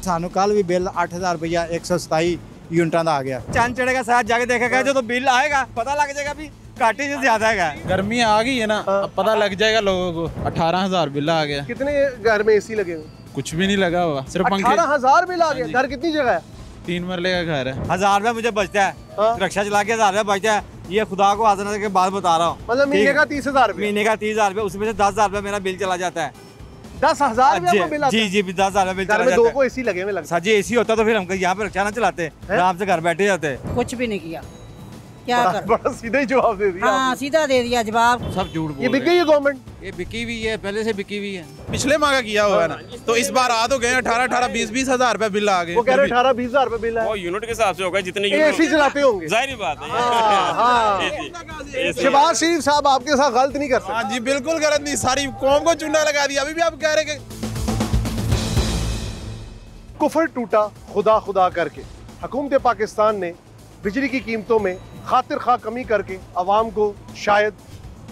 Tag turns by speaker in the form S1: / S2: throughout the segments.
S1: सानू कल भी बिल 8000 रुपया 127 यूनिटां दा आ गया। चंद चढ़ेगा साथ जाके देखेगा, जो तो बिल आएगा पता लग जाएगा भी काटे से ज्यादा है।
S2: गर्मी आ गई है ना, अब पता लग जाएगा लोगों को। 18,000 बिल आ गया।
S3: कितने घर में एसी लगे हुए?
S2: कुछ भी नहीं लगा हुआ, सिर्फ पंखे।
S3: 18,000 बिल आ गया। घर कितनी जगह है?
S2: 3 मरले का घर है।
S1: 1000 रुपया मुझे बचता है, रिक्शा चला के 1000 रुपया बचता है। ये खुदा को आज़ाद के बाद बता रहा हूँ,
S3: मतलब महीने का 30,000 रुपया।
S1: महीने का 30,000 रुपया, उसमें से 10,000 रुपया मेरा बिल चला जाता है।
S3: 10,000 रुपया बिल आता है?
S1: जी 10,000 रुपया बिल चला जाता है।
S3: 2 को एसी लगे हुए लगता है।
S1: जी एसी होता तो फिर हम यहाँ पे रिक्शा ना चलाते, आराम से घर बैठे जाते।
S4: कुछ भी नहीं किया, क्या कर
S3: बड़ा सीधा ही जवाब दे दिया।
S4: हाँ सीधा दे दिया जवाब।
S1: सब झूठ बोल
S3: ये बिक गई है गवर्नमेंट?
S1: ये बिकी हुई है, पहले से बिकी हुई है।
S2: पिछले माह का किया हुआ है ना, तो इस बार आ तो गए 18-18, 20-20 हजार रुपए बिल आ गए।
S3: वो कह रहे 18-20 हजार रुपए बिल है।
S5: वो यूनिट के हिसाब से होगा जितने
S3: एसी चलाते होंगे,
S5: जाहिर बात है।
S3: शहबाज शरीफ साहब आपके साथ गलत नहीं कर सकते।
S2: हाँ जी बिल्कुल गलत नहीं, सारी कौम को चूना लगा दिया। अभी भी आप कह रहे कि
S3: कुफर टूटा खुदा खुदा करके हुकूमत पाकिस्तान ने बिजली की कीमतों में खातिर खा कमी करके अवाम को शायद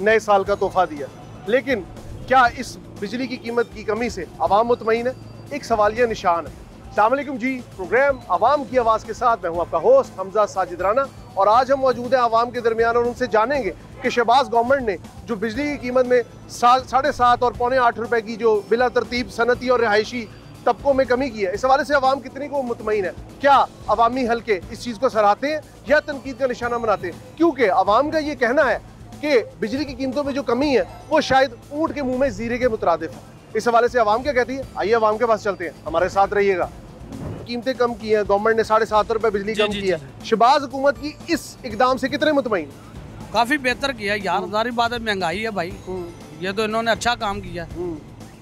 S3: नए साल का तोहफा दिया। लेकिन क्या इस बिजली की कीमत की कमी से अवाम मुतमईन है? एक सवालिया निशान है। अस्सलाम वालेकुम जी, प्रोग्राम आवाम की आवाज़ के साथ मैं हूँ आपका होस्ट हमजा साजिद राना, और आज हम मौजूद हैं आवाम के दरमियान और उनसे जानेंगे कि शहबाज गवर्नमेंट ने जो बिजली की कीमत में 7.5 और 7.25 रुपए की जो बिला तरतीब सनती और रिहायशी तबकों में कमी की है, इस हवाले से अवाम कितनी को मुतमईन है? क्या अवामी हल्के इस चीज़ को सराहते हैं या तनकीद का निशाना बनाते हैं? क्योंकि अवाम का ये कहना है कि बिजली की कीमतों में जो कमी है वो शायद ऊँट के मुंह में जीरे के मुतरादिफ है। इस हवाले से अवाम क्या कहती है, आइए अवाम के पास चलते हैं, हमारे साथ रहिएगा। कीमतें कम की हैं, गवर्नमेंट ने 7.5 रुपए बिजली कम की है। शहबाज हुकूमत की इस इकदाम से कितने मुतमईन?
S6: काफी बेहतर किया यार, जारी बात है महंगाई है भाई, ये तो इन्होंने अच्छा काम किया,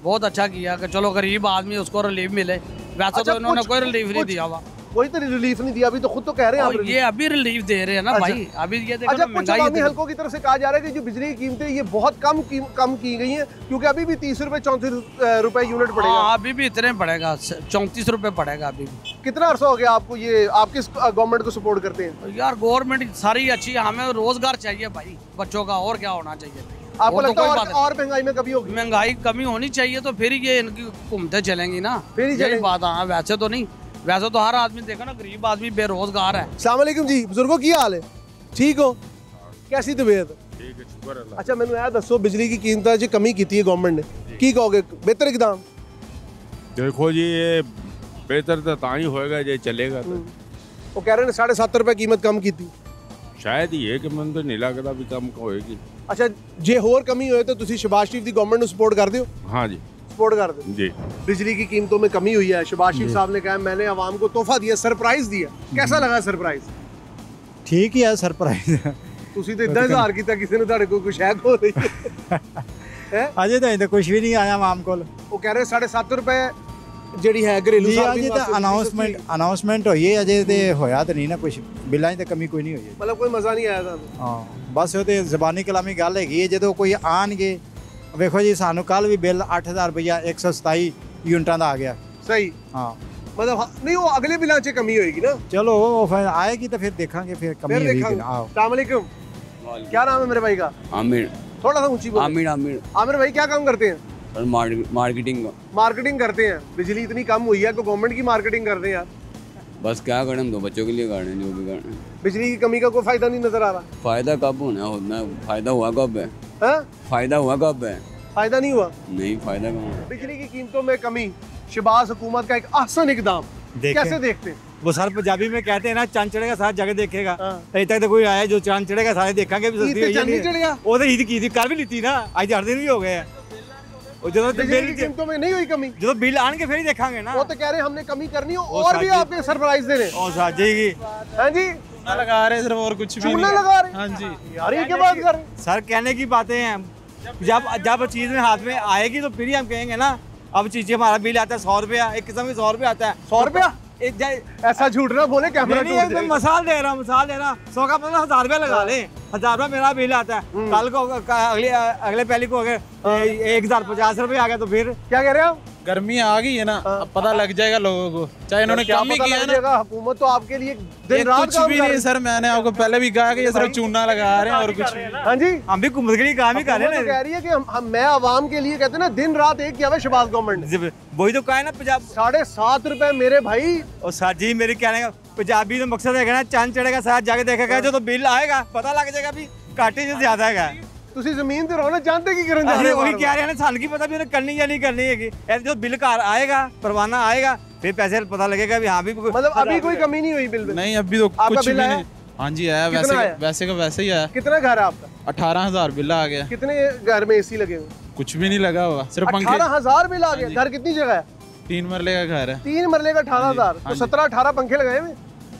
S6: बहुत अच्छा किया कि चलो गरीब आदमी उसको रिलीफ मिले। वैसे तो इन्होंने कोई रिलीफ नहीं दिया हुआ।
S3: कोई तो रिलीफ नहीं दिया, अभी तो खुद तो कह रहे हैं
S6: ये अभी रिलीफ दे रहे हैं ना भाई। अभी ये देखो
S3: कुछ अवामी हल्कों की तरफ से कहा जा रहा है कि जो बिजली की कीमतें ये बहुत कम की गई हैं, क्योंकि अभी भी 30 रुपए 34 रुपए यूनिट पड़ेगा।
S6: अभी भी इतने पड़ेगा, 34 रुपए पड़ेगा अभी भी।
S3: कितना अरसा हो गया आपको ये, आप किस गवर्नमेंट को सपोर्ट करते हैं?
S6: यार गवर्नमेंट सारी अच्छी है, हमें रोजगार चाहिए भाई बच्चों का, और क्या होना चाहिए?
S3: आपको लगता है और महंगाई में कमी होगी?
S6: महंगाई कमी होनी चाहिए तो फिर ये इनकी घूमते चलेंगी ना,
S3: फिर यही
S6: बात। हाँ वैसे तो नहीं, वैसे तो हर आदमी देखो ना, गरीब आदमी बेरोजगार है।
S3: अस्सलाम वालेकुम जी, बुजुर्गों की हाल है? ठीक हो? कैसी तबीयत?
S5: ठीक है, शुक्र अल्लाह।
S3: अच्छा मैंने यह दसो, बिजली की कीमत जो कमी की है गवर्नमेंट ने, की कहोगे बेहतर इकदाम?
S5: देखो जी, ये बेहतर तो ताई होएगा जे चलेगा तो।
S3: वो कह रहे हैं 7.5 रुपए कीमत कम की थी,
S5: शायद ये कि मन तो नहीं लगता भी कम होएगी।
S3: अच्छा जे होर कमी होए तो तुसी शहबाज शरीफ दी गवर्नमेंट ਨੂੰ सपोर्ट करते हो?
S5: हाँ जी
S3: सपोर्ट करते हो
S5: जी।
S3: बिजली की कीमतों में कमी हुई है, शहबाज शरीफ साहब ने कहा मैंने आवाम को तोहफा दिया, सरप्राइज दिया। कैसा लगा सरप्राइज?
S1: ठीक ही है सरप्राइज।
S3: ਤੁਸੀਂ तो इतना इजहार किया किसी ने ਤੁਹਾਡੇ कोई कुछ है हो रही है?
S1: अजे तो कुछ भी नहीं आया आवाम को।
S3: वो कह रहे 7.5 रुपए ਜਿਹੜੀ ਹੈ घरेलू
S1: अजे तो अनाउंसमेंट होई है, अजे ते होया तो नहीं ना कुछ, बिल्लां च कमी कोई नहीं होई।
S3: मतलब कोई मजा नहीं आया था?
S1: हाँ बस वो तो जबानी कलामी गल हैगी है। जो कोई आनगे, वेखो जी सानू कल भी बिल 8000 रुपया 127 यूनिटां दा आ गया।
S3: सही।
S1: हाँ
S3: मतलब नहीं, वो अगले बिलों से कमी होगी ना।
S1: चलो वो फिर आएगी तो फिर देखेंगे, फिर कमी होगी।
S3: अस्सलाम वालेकुम, क्या नाम है मेरे भाई का?
S7: आमिर।
S3: थोड़ा सा ऊंची बोलो।
S7: आमिर। आमिर
S3: आमिर भाई क्या काम करते हैं?
S7: मार्केटिंग का।
S3: मार्केटिंग करते हैं। बिजली इतनी कम हुई है तो गवर्नमेंट की मार्केटिंग करते हैं यार।
S7: बस क्या करें, हम दो बच्चों के लिए कर रहे हैं जो भी कर रहे हैं।
S3: बिजली की कमी का कोई फायदा नहीं नजर आ रहा।
S7: फायदा कब होना, फायदा हुआ कब है? फायदा हुआ कब है?
S3: फायदा नहीं हुआ।
S7: नहीं, फायदा कब हुआ?
S3: बिजली की कीमतों में कमी शहबाज हुकूमत का एक आसान इकदाम, कैसे देखते हैं?
S1: वो सर पंजाबी में कहते हैं ना, चांद चढ़ेगा साथ जाके देखेगा। अभी तक तो कोई आया जो चांद चढ़ेगा सारे देखेंगे। वो तो ईद की थी, कर भी ली ना, आज 8 दिन भी हो गए हैं।
S3: कीमतों में नहीं हुई कमी,
S1: जो बिल आने के फिर ही देखेंगे ना।
S3: वो तो कह रहे हैं हमने कमी करनी हो और भी आपके सरप्राइज दे रहे।
S1: हाँ जी
S2: लगा रहे सिर्फ, और कुछ भी
S3: नहीं लगा रहे।
S2: हाँ जी
S3: यार ये क्या बात कर रहे हैं?
S1: सर कहने की बातें हैं, जब चीज में हाथ में आएगी तो फिर ही हम कहेंगे ना। अब चीज हमारा बिल आता है 100 रुपया, एक किस्म की 100 रुपया आता है।
S3: 100 रुपया? ऐसा झूठ ना बोले, कैमरा
S1: नहीं, मिसाल दे रहा हूँ 100 का मतलब 1000 रुपया लगा ले। 1000 रुपया मेरा बिल आता है, कल को अगले पहली को अगर 1050 रुपया आ गया तो फिर
S3: क्या कह रहे हो?
S2: गर्मी आ गई है ना, अब पता लग जाएगा लोगों को, चाहे इन्होंने कम ही किया ना।
S3: हुकूमत तो आपके लिए दिन
S2: ये
S3: रात
S2: कुछ भी नहीं सर, मैंने आपको पहले भी कहा कि ये सिर्फ चूना लगा रहे हैं और कुछ नहीं।
S3: हाँ जी,
S1: हम भी कुम्भ के लिए काम ही कर रहे हैं
S3: कह रही है कि मैं आवाम के लिए कहते हैं ना दिन रात एक किया हुआ शहबाज गवर्नमेंट ने।
S1: वही तो कहा है ना पंजाब
S3: 7.5 रुपए मेरे भाई।
S1: और सर जी मेरे कहने का पंजाबी तो मकसद है ना, चंद चढ़ेगा साथ जाके देखेगा जो तो बिल आएगा पता लग जाएगा भी घाटे से ज्यादा है।
S3: ਤੁਸੀਂ ਜ਼ਮੀਨ ਤੇ ਰਹੋ ਨਾ, जानते की करन जा रहे हो।
S1: वही कह रहे हैं ना, साल की पता भी उन्हें करनी या नहीं करनी है। ऐसे जो बिल कार आएगा, परवाना आएगा, फिर पैसे पता लगेगा भी हाँ भी
S3: मतलब अभी कोई कमी नहीं हुई बिल में?
S2: नहीं अभी तो कुछ भी नहीं। हाँ जी आया, वैसे का वैसे ही आया।
S3: कितना घर है आपका?
S2: 18,000 बिल आ गया।
S3: कितने घर में एसी लगे हुए?
S2: कुछ भी नहीं लगा हुआ, सिर्फ पंखे।
S3: 18,000 बिल आ गया। घर कितनी जगह है?
S2: 3 मरले का घर है।
S3: 3 मरले का 18,000, तो 17-18 पंखे लगाए हुए।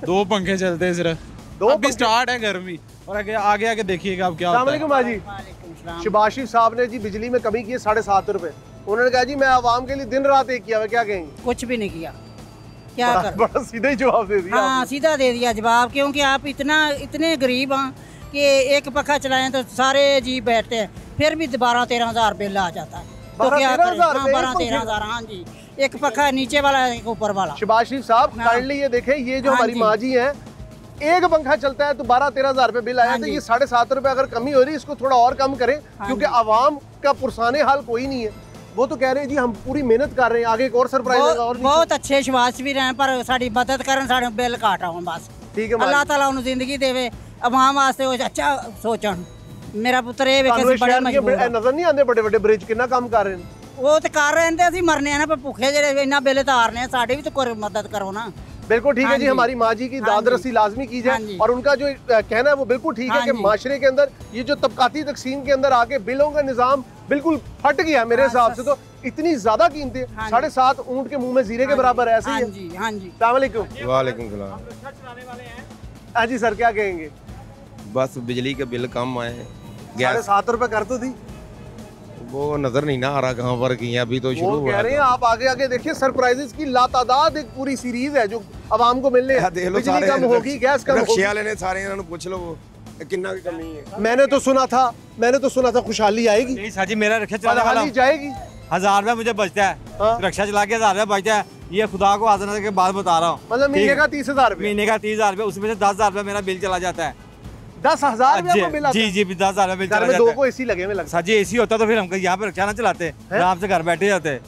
S2: 2 पंखे चलते हैं सिर्फ, अभी स्टार्ट है गर्मी, और आगे आगे देखिएगा अब क्या होता है।
S3: माजी शहबाज शरीफ साहब ने जी बिजली में कमी की है 7.5 रुपए। उन्होंने कहा जी मैं आवाम के लिए दिन रात एक किया हुआ, क्या कहेंगे?
S4: कुछ भी नहीं किया, क्या कर?
S3: बड़ा सीधा ही जवाब दे दिया।
S4: हाँ सीधा दे दिया जवाब, क्योंकि आप इतने गरीब हैं कि एक पखा चलाएं तो सारे जी बैठते हैं, फिर भी 12-13 हज़ार बिल आ जाता है। तो क्या करें? हाँ 12-13 हज़ार। हाँ जी, एक पखा नीचे वाला एक ऊपर वाला।
S3: शहबाज शरीफ साहब काइंडली ये देखें, ये जो हमारी माँ जी है, एक पंखा चलता है तो 12-13 हज़ार रुपए बिल आया। तो ये 7.5 रुपए अगर कमी हो रही है, इसको थोड़ा और कम करें, क्योंकि आवाम का पुरसाने हाल कोई नहीं है। वो तो कह रहे हैं जी हम पूरी मेहनत कर रहे हैं, आगे एक और सरप्राइज होगा। और
S4: बहुत अच्छे शहबाज भी रहे, पर साड़ी मदद करन, साढ़े बिल काट आउन बस।
S3: ठीक है,
S4: अल्लाह ताला उन्हें जिंदगी देवे, अवाम वास्ते वो अच्छा सोचन। मेरा पुत्र ये बड़े मजबूर
S3: नजर नहीं आते बड़े बड़े ब्रिज कितना काम कर रहे हैं।
S4: वो तो कर रहे हैं, असं मरने हैं ना, पर भुखे जेडे इन्ना बिल तारने, साढ़े भी तो कोई मदद करो ना।
S3: बिल्कुल ठीक है जी, हमारी माँ जी की दाद रसी लाजमी की जाए। और उनका जो कहना है वो बिल्कुल ठीक है कि माशरे के अंदर ये जो तबकाती तकसीम के अंदर आके बिलों का निजाम बिल्कुल फट गया मेरे हिसाब से। तो इतनी ज्यादा कीमतें 7.5 ऊंट के मुंह में जीरे के बराबर ऐसे ही है।
S4: हाँ जी।
S8: वालेकुम सलाम।
S3: हाँ जी सर, क्या कहेंगे?
S8: बस बिजली के बिल कम आए,
S3: 7.5 रुपए कर तो थी,
S8: वो नजर नहीं ना आ रहा कहाँ पर की, अभी तो शुरू
S3: कह रहे हैं। आप आगे आगे देखिए, सरप्राइजेस की लातादाद एक पूरी सीरीज है जो आवाम को मिलने। बिजली कम होगी, गैस कम होगी,
S8: वाले सारे इन्होंने पूछ लो वो कितना की कमी है।
S3: मैंने तो सुना था खुशहाली आएगी।
S1: नहीं साजी, मेरा रिक्शा चलाने वाला
S3: जाएगी,
S1: 1000 रुपया मुझे बचता है। रिक्शा चला के 1000 रुपया बचता है, ये खुदा को आजमाने के बाद बता रहा हूँ।
S3: मतलब महीने का 30,000 रुपये,
S1: महीने का 30,000 रुपया, उसमें से 10,000 रुपया मेरा बिल चला जाता है।
S3: 10,000 रुपया मिला?
S1: जी 10,000 रुपया बिल चला जाता है।
S3: 2 को एसी लगे हुए लगता है।
S1: साजी एसी होता तो फिर हम यहाँ पे रिक्शा ना चलाते, आराम से घर बैठे जाते।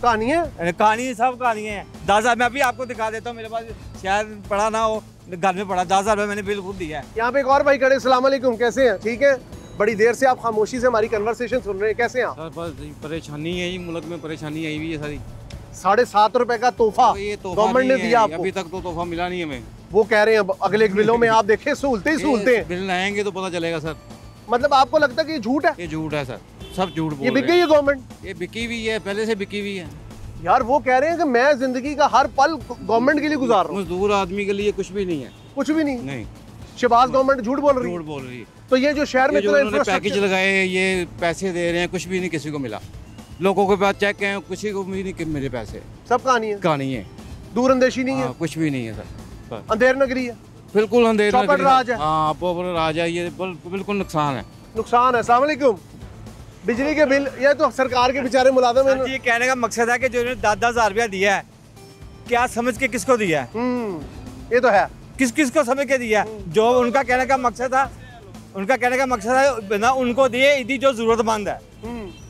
S3: कहानी है,
S1: कहानी सब कहानी है। 10,000 मैं अभी आपको दिखा देता हूँ, मेरे पास शायद पड़ा ना हो, घर में पड़ा 10,000 रुपया मैंने बिल खुद दिया है।
S3: यहाँ पे एक और भाई खड़े, अस्सलाम वालेकुम, कैसे हैं? ठीक है, बड़ी देर से आप खामोशी से हमारी कन्वर्सेशन सुन रहे हैं, कैसे हैं आप?
S1: परेशानी है, मुल्क में परेशानी आई हुई है सारी।
S3: 7.5 रुपए का तोहफा गवर्नमेंट ने दिया आपको?
S1: अभी तक तो तोहफा मिला नहीं हमें।
S3: वो कह रहे हैं अगले बिलों में आप देखें सहूलतें ही सहूलतें।
S1: बिल आएंगे तो पता चलेगा सर।
S3: मतलब आपको लगता है कि ये झूठ है?
S1: ये झूठ है सर, सब झूठ बोल रहे हैं।
S3: ये बिक गई है गवर्नमेंट?
S1: ये बिकी हुई है, पहले से बिकी हुई है
S3: यार। वो कह रहे हैं कि मैं जिंदगी का हर पल गवर्नमेंट के लिए गुजार रहा हूँ।
S1: मजदूर आदमी के लिए कुछ भी नहीं है,
S3: कुछ भी नहीं।
S1: नहीं,
S3: शहबाज गवर्नमेंट झूठ बोल रही है। तो ये जो शहर में
S1: पैकेज लगाए, ये पैसे दे रहे हैं, कुछ भी नहीं किसी को मिला। लोगों के पास चेक है, किसी को भी नहीं मिले पैसे।
S3: सब कहानी है, दूर अंदेशी नहीं है,
S1: कुछ भी नहीं है सर।
S3: अंधेर नगरी है,
S1: बिल्कुल अंधेर
S3: चौपट राज है।
S1: हाँ राज है, ये बिल्कुल नुकसान है।
S3: अस्सलाम वालेकुम। बिजली के बिल, ये तो सरकार के बेचारे मुलाजिम हैं।
S1: ये कहने का मकसद है कि जो इन्होंने 10,000 रुपया दिया है, क्या समझ के किसको दिया है?
S3: ये तो है,
S1: किस को समझ के दिया है? जो उनका कहने का मकसद था, ना उनको दिए इदी जो जरूरतमंद है।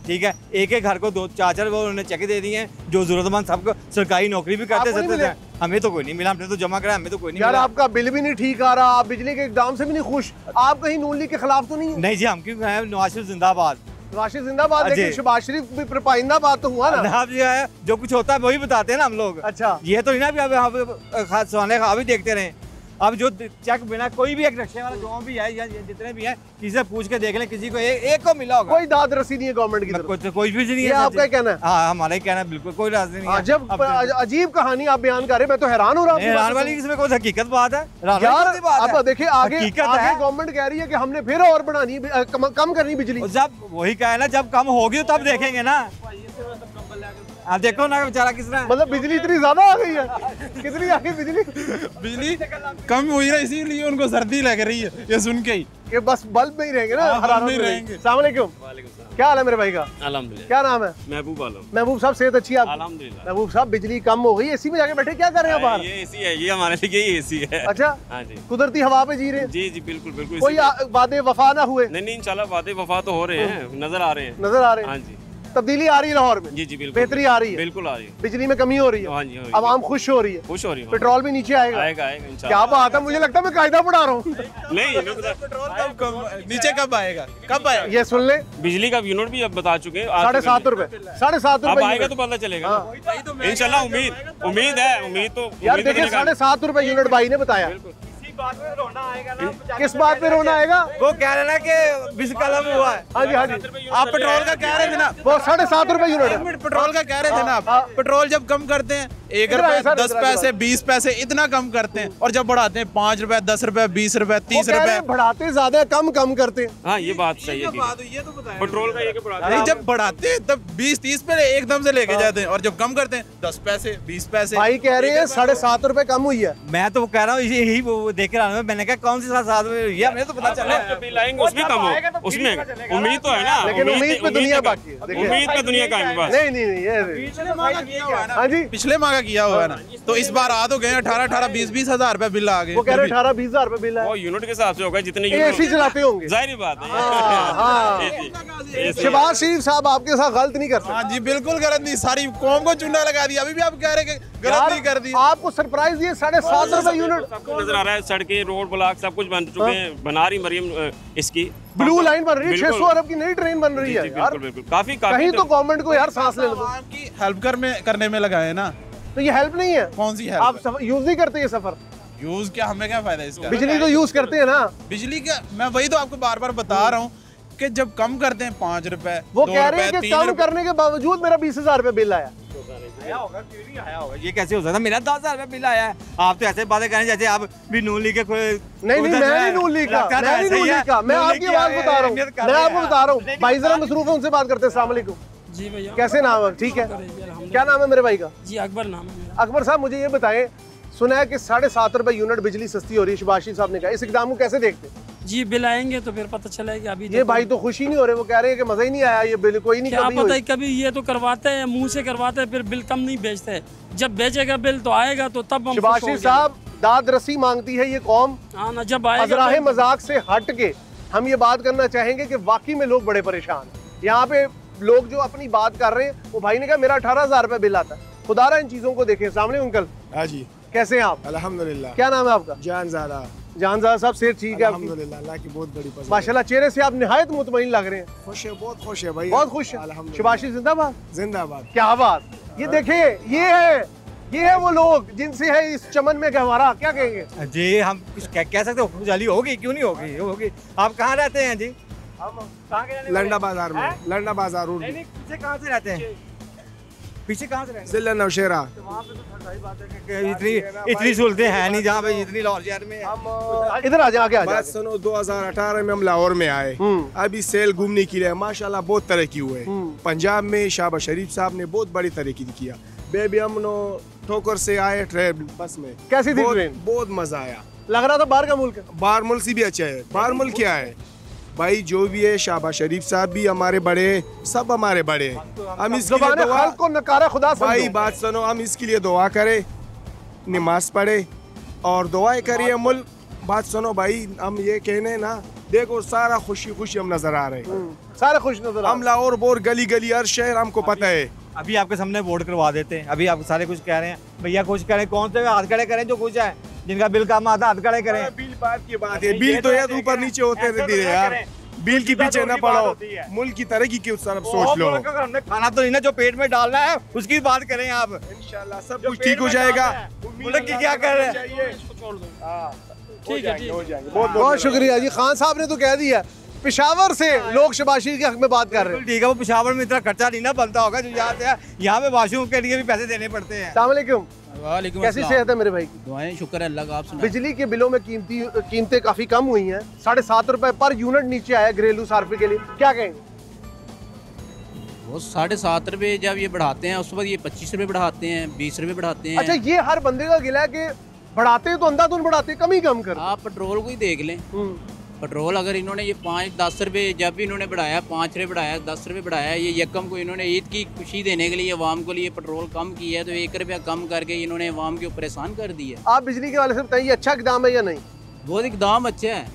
S1: ठीक है, एक घर को 2-4 वो उन्होंने चेक दे दिए हैं, जो जरूरतमंद सबको। सरकारी नौकरी भी करते हैं, हमें तो कोई नहीं मिला, हमने तो जमा करा, हमें तो कोई नहीं
S3: यार
S1: मिला।
S3: आपका बिल भी नहीं ठीक आ रहा, आप बिजली के इकदाम से भी नहीं खुश, आप कहीं नून लीग के खिलाफ तो नहीं है?
S1: नहीं जी, हम क्यों, नवाज शरीफ जिंदाबाद।
S3: नवाज शरीफ जिंदाबाद, लेकिन शहबाज शरीफ भी पाइंदाबाद तो हुआ ना।
S1: आप जो है जो कुछ होता है वही बताते हैं ना हम लोग।
S3: अच्छा,
S1: ये तो नहीं ना अभी देखते रहे। अब जो चेक बिना कोई भी एक रिक्शे वाला जो भी है या जितने भी है, किसी से पूछ के देख ले, किसी को एक को मिला होगा।
S3: कोई दाद रसी नहीं है गवर्नमेंट की तरफ,
S1: कोई भी नहीं है।
S3: आपका कहना है?
S1: हाँ, हमारा ही कहना है, बिल्कुल कोई राज नहीं है।
S3: जब अजीब कहानी आप बयान कर रहे हैं, मैं तो हैरान हो रहा हूँ।
S1: हैरान वाली इसमें कोई हकीकत बात है
S3: यार? आप देखिए आगे गवर्नमेंट कह रही है कि हमने फिर और बढ़ानी, कम करनी बिजली।
S1: जब वही कहा है ना, जब कम होगी तब देखेंगे ना। आप देखो ना बेचारा किस तरह,
S3: मतलब बिजली इतनी ज्यादा आ गई है, कितनी आ गई बिजली?
S2: बिजली कम हुई ना, इसीलिए उनको सर्दी लग रही है ये सुन के ही
S3: कि बस बल्ब में ही रहेंगे ना,
S2: हाँ,
S3: हरारत
S2: बल्ब में ही
S3: में
S2: रहेंगे।
S3: अस्सलाम वालेकुम, क्या हाल है मेरे भाई का?
S9: अल्हम्दुलिल्लाह।
S3: क्या नाम है?
S9: महबूब आलम।
S3: महबूब साहब सेहत अच्छी है आपकी?
S9: अल्हम्दुलिल्लाह।
S3: महबूब साहब बिजली कम हो गई, एसी में जाके बैठे क्या कर रहे हैं बाहर?
S9: ये एसी है, ये हमारे लिए ये एसी है।
S3: अच्छा,
S9: हाँ जी
S3: कुदरती हवा पे जी रहे हैं?
S9: जी जी बिल्कुल बिल्कुल।
S3: कोई वादे वफा ना हुए?
S9: नहीं नहीं इंशाल्लाह वादे वफा तो हो रहे हैं, नजर आ रहे हैं।
S3: नजर आ रहे हैं?
S9: हाँ जी
S3: तब्दीली आ रही है लाहौर में?
S9: जी जी बिल्कुल
S3: बेहतरी आ रही है?
S9: बिल्कुल आ रही है।
S3: बिजली में कमी हो रही है?
S9: हाँ जी
S3: आवाम खुश हो रही है?
S9: खुश हो रही है।
S3: पेट्रोल भी नीचे आएगा?
S9: आएगा आएगा इंशाल्लाह।
S3: क्या बात है, मुझे लगता है मैं कायदा पढ़ा रहा हूँ।
S9: नहीं
S2: पेट्रोल कब नीचे कब आएगा, कब आएगा?
S3: ये सुन ले,
S9: बिजली का यूनिट भी अब बता चुके हैं,
S3: 7.5 रुपए, 7.5
S9: अब
S3: रुपए
S9: आएगा
S3: यूनिट।
S9: तो पता चलेगा
S3: हाँ।
S9: इंशाल्लाह। उम्मीद है, उम्मीद तो
S3: यार देखिए 7.5 रुपए यूनिट भाई ने बताया। किस बात पे रोना आएगा?
S1: वो कह रहे ना कि बिस कलम हुआ है।
S3: हाँ जी हाँ जी,
S2: आप पेट्रोल का कह रहे थे ना,
S3: वो 7.5 रुपए यूनिट है।
S2: पेट्रोल का कह रहे थे ना आप, पेट्रोल जब कम करते हैं 1
S3: इधर आए
S2: रुपए,
S3: सर,
S2: 10
S3: इधर आए
S2: पैसे, 20 पैसे इतना कम करते हैं, और जब बढ़ाते हैं 5 रुपए, 10 रुपए, 20 रुपए, 30 रुपए।
S3: बढ़ाते ज्यादा कम कम करते हैं।
S9: हाँ ये बात सही है। पेट्रोल का ये कि बढ़ाते
S2: नहीं, जब बढ़ाते हैं तब 20-30 पे एकदम से लेके जाते हैं, और जब कम करते हैं 10 पैसे, 20 पैसे।
S3: भाई कह रहे हैं 7.5 रुपए कम हुई है।
S1: मैं तो कह रहा हूँ यही वो देख रहा हूँ, मैंने कहा कौन सी 7 में हुई है, मुझे तो पता चला।
S9: जो बिल आएंगे उसमें कम हो, उसमें उम्मीद तो है ना।
S3: लेकिन उम्मीद पे दुनिया बाकी है। देखिए।
S9: उम्मीद पे दुनिया का है बस।
S3: नहीं नहीं नहीं, ये हाँ जी,
S2: पिछले माह का किया हुआ है ना, तो इस बार आ तो गए 18-18, 20-20 हजार रुपए बिल आ गए।
S3: वो कह रहे 18-20 हजार रुपए बिल
S9: वो
S3: है।
S9: यूनिट के हिसाब से होगा जितने
S3: एसी चलाते होंगे।
S9: जाहिर बात है।
S3: हाँ। शहबाज शरीफ साहब आपके साथ गलत नहीं कर सकते।
S2: हाँ जी बिल्कुल गलत नहीं, सारी कौम को चूना लगा दिया। अभी भी आप कह रहे हैं कि गलत नहीं कर दी।
S3: आपको सरप्राइज दिए 7.5 रुपए यूनिट।
S9: सबको नजर आ रहा है, सड़कें, रोड, ब्लॉक सब कुछ बन चुके हैं। बना रही मरियम इसकी
S3: ब्लू लाइन बन रही है, 600 अरब की नई ट्रेन बन रही है यार।
S9: बिल्कुल बिल्कुल काफी
S3: कहीं तो गवर्नमेंट को यार सांस लेने दो।
S2: आपकी हेल्प करने में लगाए ना,
S3: तो ये हेल्प नहीं है।
S2: कौन सी
S3: आप
S2: हेल्प?
S3: यूज नहीं करते ये सफर?
S2: यूज क्या, हमें क्या फायदा इसका?
S3: बिजली तो यूज करते हैं ना।
S2: बिजली का मैं वही तो आपको बार बार बता रहा हूँ कि जब कम करते हैं 5 रुपए,
S3: वो
S2: 2
S3: कह रहे हैं
S2: रुपए,
S3: कि
S2: 3
S3: कम
S2: रुपए।
S3: करने के बावजूद मेरा 20,000 रुपए बिल आया।
S1: ये कैसे हो सकता है? मेरा 10,000 रुपए बिल आया है। आप तो ऐसे बातें करें जैसे आप भी नून लीग के कोई।
S3: नहीं नहीं, मैं नहीं नून लीग का, मैं नहीं नून लीग का, मैं आपकी आवाज बता रहा हूँ, मैं आपको बता रहा हूँ। भाई जरा मसरूफ है, उनसे बात करते हैं। अस्सलाम वालेकुम
S10: जी भैया,
S3: कैसे नाम है? ठीक है, क्या नाम है मेरे भाई का?
S10: जी अकबर नाम है मेरा।
S3: अकबर साहब मुझे ये बताएं, सुना है कि 7.5 रुपए यूनिट बिजली सस्ती हो रही है, शहबाज शरीफ साहब ने कहा, इस इकदाम को कैसे देखते हैं?
S10: जी बिल आएंगे तो फिर पता चलेगा। अभी
S3: ये भाई तो खुशी नहीं हो रहे, वो कह रहे हैं कि मजा ही नहीं आया, ये बिल कोई नहीं।
S10: क्या
S3: कभी
S10: पता
S3: हुई।
S10: है, कभी ये तो करवाते हैं, मुंह से करवाते हैं, फिर बिल कम नहीं बेचते। जब बेचेगा बिल तो आएगा, तो तब हम
S3: शहबाज
S10: खुश
S3: शरीफ
S10: होंगे।
S3: साहब दाद रसी मांगती है ये कौम।
S10: हाँ ना, जब आएगा
S3: अजराहे
S10: बिल-
S3: मजाक से हट के हम ये बात करना चाहेंगे कि वाकई में लोग बड़े परेशान हैं। यहाँ पे लोग जो अपनी बात कर रहे हैं, वो भाई ने कहा मेरा 18,000 रुपए बिल आता है। खुदारा इन चीजों को देखें। सामने अंकल,
S11: हाँ जी,
S3: कैसे हैं आप?
S11: अल्हम्दुलिल्लाह।
S3: क्या नाम है आपका?
S11: जानज़ादा।
S3: जानज़ादा साहब सेहत ठीक है आपकी?
S11: अल्हम्दुलिल्लाह, अल्लाह की बहुत बड़ी पसंद।
S3: माशाल्लाह चेहरे से आप निहायत मुतमईन लग रहे हैं।
S11: खुश है, बहुत खुश है भाई,
S3: बहुत खुश है।
S11: अल्हम्दुलिल्लाह।
S3: शहबाज शरीफ जिंदाबाद।
S11: जिंदाबाद।
S3: क्या बात। ये देखिए, ये है वो लोग जिनसे है इस चमन में गहवारा। क्या कहेंगे
S1: जी? हम कुछ कह सकते हो, खुशहाली होगी, क्यों नहीं होगी? होगी। आप कहाँ रहते हैं जी? हम कहाँ के रहने वाले?
S11: लंडा बाजार में, लंडा बाजार रोड।
S1: नहीं, पीछे कहाँ से रहते हैं? पीछे कहाँ से रहते हैं?
S11: जिला नौशेरा।
S1: तो वहाँ पे तो सही बात है कि इतनी सहूलतें हैं नहीं जहाँ पे इतनी लाहौर शहर में है।
S3: इधर आ जाए, आगे आ
S11: बात
S3: जाए।
S11: सुनो, 2018 में हम लाहौर में आए, अभी सेल घूमने के लिए माशाल्लाह बहुत तरक्की हुए। पंजाब में शहबाज शरीफ साहब ने बहुत बड़ी तरक्की किया। बेबी हम ठोकर से आए ट्रेन बस में।
S3: कैसी थी ट्रेन?
S11: बहुत मजा आया,
S3: लग रहा था बाहर का मुल्क है।
S11: बाहर मुल्क से भी अच्छा है। बाहर मुल्क क्या है भाई, जो भी है, शहबाज शरीफ साहब भी हमारे बड़े, सब हमारे बड़े हैं। हम इसके लिए
S3: ज़बान
S11: दुआ,
S3: खल्क़ को नकारा खुदा समझो।
S11: भाई बात सुनो, हम इसके लिए दुआ करें, नमाज पढ़े और दुआएं करिए मुल्क। बात सुनो भाई, हम ये कहने ना, देखो सारा खुशी खुशी हम नजर आ रहे हैं,
S3: सारे खुश नजर आ
S11: हम लाहौर बोर गली गली हर शहर हमको पता है।
S1: अभी आपके सामने वोट करवा देते हैं। अभी आप सारे कुछ कह रहे हैं, भैया कुछ करें, कौन से हाथ खड़े करें जो कुछ है, जिनका बिल कम आता हाथ खड़े करें।
S11: बिल बात की बात है, बिल तो यार ऊपर नीचे होते रहते हैं यार, बिल के पीछे ना पड़ो, मुल्क की तरक्की की तरफ सोच लो।
S1: हमने खाना तो नहीं ना जो पेट में डालना है, उसकी बात करें आप।
S11: इंशाल्लाह सब कुछ ठीक हो जाएगा।
S1: मुल्क की क्या कर रहे हैं?
S10: ठीक है,
S11: हो जाएंगे।
S3: बहुत शुक्रिया जी। खान साहब ने तो कह दिया, पेशावर से लोग शहबाज शरीफ के हक में बात कर रहे हैं।
S1: ठीक है, वो पेशावर में इतना खर्चा नहीं ना बनता होगा जो यहाँ से है। यहाँ पे वाशरूम के लिए भी पैसे देने पड़ते हैं।
S3: अस्सलाम वालेकुम।
S12: वालेकुम
S3: कैसी सेहत है मेरे भाई की?
S12: दुआएं, शुक्र है अल्लाह का। आप सुनाएं।
S3: बिजली के बिलों में कीमतें काफी कम हुई हैं, 7.5 रुपए पर यूनिट नीचे आया घरेलू सार्फे के लिए, क्या कहेंगे?
S12: वो 7.5 रुपये जब ये बढ़ाते हैं उसके बाद ये 25 रुपये बढ़ाते हैं, 20 रुपये बढ़ाते हैं।
S3: अच्छा, ये हर बंदे का गिला है कि बढ़ाते तो अंधाधुन बढ़ाते, कम ही कम कर।
S12: आप पेट्रोल को ही देख लें, पेट्रोल अगर इन्होंने ये 5-10 रुपये जब भी इन्होंने बढ़ाया, 5 रुपये बढ़ाया, 10 रुपये बढ़ाया, ये यकम को इन्होंने ईद की खुशी देने के लिए अवाम को लिए पेट्रोल कम किया है, तो 1 रुपया कम करके इन्होंने अवाम के ऊपर एहसान कर दिया।
S3: आप बिजली के वाले से बताइए, अच्छा इकदाम है या नहीं?
S12: बहुत इकदाम अच्छा है,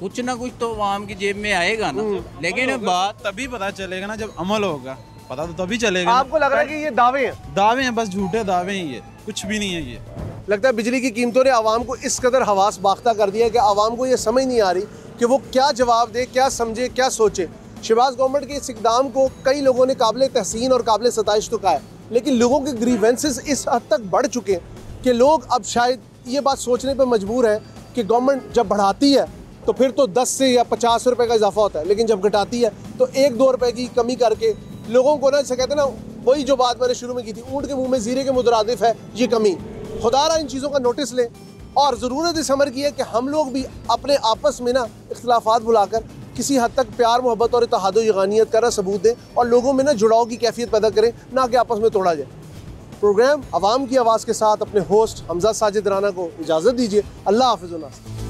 S12: कुछ ना कुछ तो अवाम की जेब में आएगा ना, लेकिन बात
S2: तभी पता चलेगा ना जब अमल होगा, पता तो तभी चलेगा।
S3: आपको लग रहा है कि ये दावे हैं?
S2: दावे हैं, बस झूठे दावे हैं, ये कुछ भी नहीं है। ये
S3: लगता है बिजली की कीमतों ने आवाम को इस कदर हवास बाख्ता कर दिया है कि आवाम को ये समझ नहीं आ रही कि वो क्या जवाब दे, क्या समझे, क्या सोचे। शहबाज गवर्नमेंट के इस इकदाम को कई लोगों ने काबिल तहसीन और काबिल सताइश तो कहा है, लेकिन लोगों के ग्रीवेंसेस इस हद तक बढ़ चुके हैं कि लोग अब शायद ये बात सोचने पर मजबूर है कि गवर्नमेंट जब बढ़ाती है तो फिर तो 10 से या 50 रुपए का इजाफा होता है, लेकिन जब घटाती है तो 1-2 रुपए की कमी करके लोगों को ना, जैसे कहते हैं ना, वही जो बात मैंने शुरू में की थी, ऊँट के मुंह में जीरे के मुतरादिफ है ये कमी। खुदारा इन चीज़ों का नोटिस लें, और ज़रूरत इस अमर की है कि हम लोग भी अपने आपस में ना इख्तिलाफात बुलाकर किसी हद तक प्यार मोहब्बत और इत्तेहाद व यगानियत का सबूत दें और लोगों में ना जुड़ाव की कैफियत पैदा करें, ना कि आपस में तोड़ा जाए। प्रोग्राम आवाम की आवाज़ के साथ अपने होस्ट हमजा साजिद राना को इजाज़त दीजिए। अल्लाह हाफ़िज़।